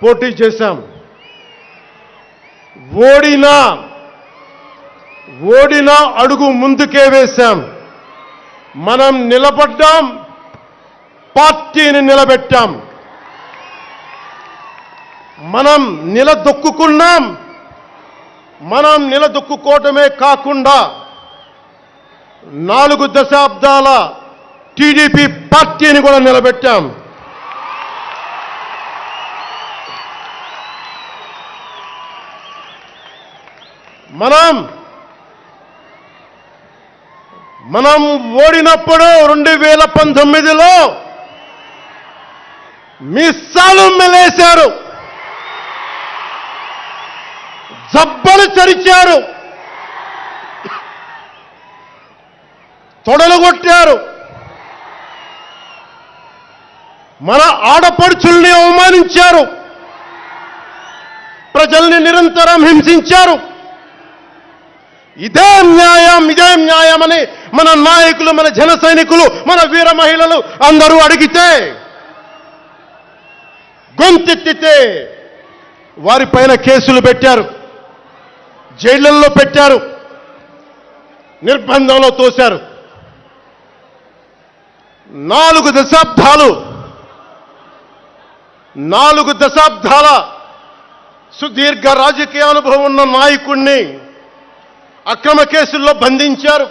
పోటీ చేశాం. ఓడినా అడుగు ముందుకే వేశాం. మనం నిలబడ్డాం, పార్టీని నిలబెట్టాం. మనం నిలదొక్కుకున్నాం. మనం నిలదొక్కుకోవటమే కాకుండా 4 దశాబ్దాల టీడీపీ పార్టీని కూడా నిలబెట్టాం. మనం ఓడినప్పుడు 2019లో మీసాలు మెలేశారు, జబ్బలు చరిచారు, తొడలు కొట్టారు, మన ఆడపడుచుల్ని అవమానించారు, ప్రజల్ని నిరంతరం హింసించారు. ఇదే న్యాయమని మన నాయకులు, మన జన సైనికులు, మన వీర మహిళలు అందరూ అడిగితే, గొంతెత్తితే వారిపైన కేసులు పెట్టారు, జైళ్లలో పెట్టారు, నిర్బంధంలో తోశారు. 4 దశాబ్దాల సుదీర్ఘ రాజకీయ అనుభవం ఉన్న నాయకుణ్ణి అక్రమ కేసుల్లో బంధించారు.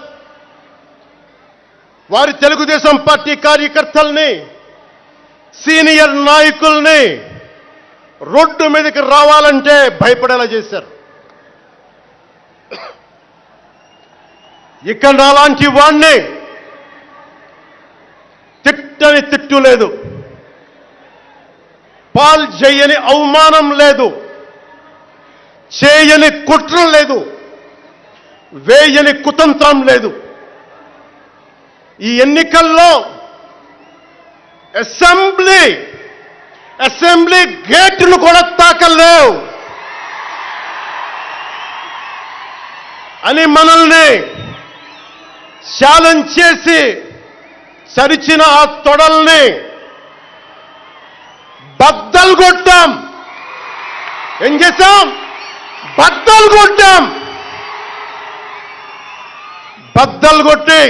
వారి తెలుగుదేశం పార్టీ కార్యకర్తల్ని, సీనియర్ నాయకుల్ని రోడ్డు మీదకి రావాలంటే భయపడేలా చేశారు. ఇక్కడ అలాంటి వాణ్ణి తిట్టని తిట్టు లేదు, పాల్ చేయని అవమానం లేదు, చేయని కుట్ర లేదు, వేయని కుతంత్రం లేదు. ఈ ఎన్నికల్లో అసెంబ్లీ గేటును కూడా తాకలేవు అని మనల్ని ఛాలెంజ్ చేసి సరిచిన ఆ తొడల్ని బద్దలు కొట్టాం. ఏం చేశాం? బద్దలు కొట్టాం. బద్దలు కొట్టి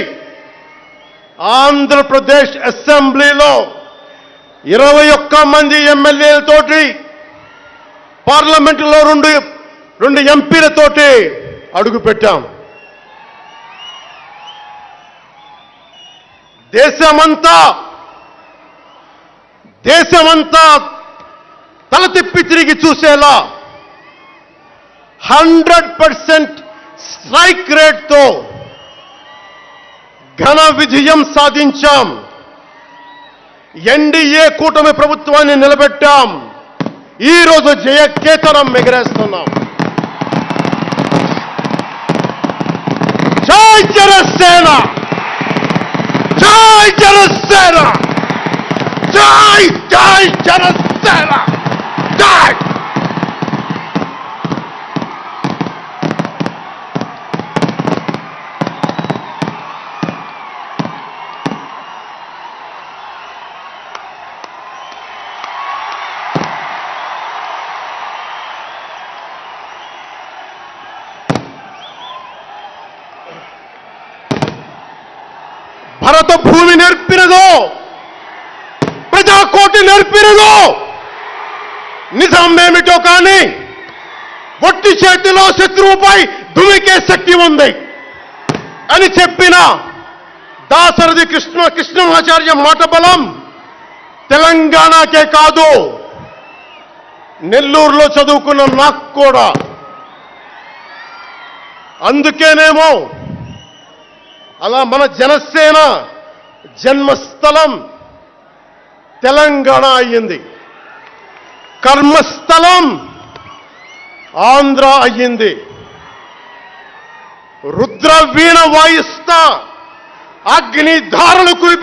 ఆంధ్రప్రదేశ్ అసెంబ్లీలో 21 మంది ఎమ్మెల్యేలతోటి, పార్లమెంటులో 2 ఎంపీలతోటి అడుగుపెట్టాం. దేశమంతా తల తిప్పి తిరిగి చూసేలా 100% స్ట్రైక్ రేట్తో ఘన విజయం సాధించాం. ఎన్డీఏ కూటమి ప్రభుత్వాన్ని నిలబెట్టాం. ఈరోజు జయకేతనం ఎగరేస్తున్నాం. జై జనసేన, జై జనసేన, జై జై జనసేన, జై. భరత భూమి నేర్పినదో, ప్రజాకోటి నేర్పినదో, నిజమేమిటో కానీ ఒట్టి చేతిలో శత్రువుపై దుమికే శక్తి ఉంది అని చెప్పిన దాశరథి కృష్ణమాచార్య మాట బలం తెలంగాణకే కాదు, నెల్లూరులో చదువుకున్న నాకు కూడా. అందుకేనేమో అలా మన జనసేన జన్మస్థలం తెలంగాణ అయ్యింది, కర్మస్థలం ఆంధ్ర అయ్యింది. రుద్ర వీణ వాయిస్తా అగ్ని ధారలు కురిపి